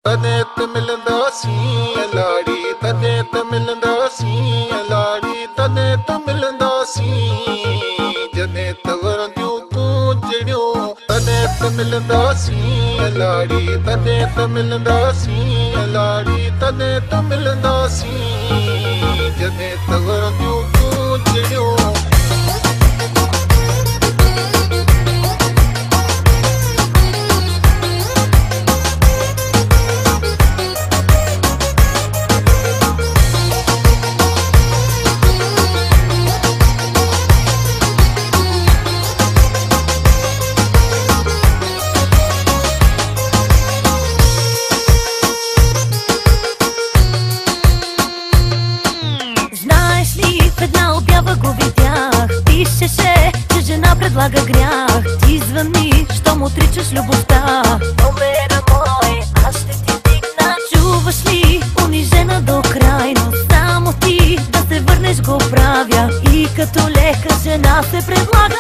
तने त मिलंदासी लाड़ी तने त मिलंदासी लाड़ी तने त मिलंदासी जने त वरंदियूं तूं जड़ियूं तने त मिलंदासी लाड़ी तने त मिलंदासी लाड़ी तने त मिलंदासी जने त वरंदियूं तूं जड़ियूं Предлага грях, ти звъни, щом отричаш любовта. Номера мой, аз ще ти дигна. Чуваш ли, унижена до крайност, само ти да се върнеш го правя. И като лека жена се предлага.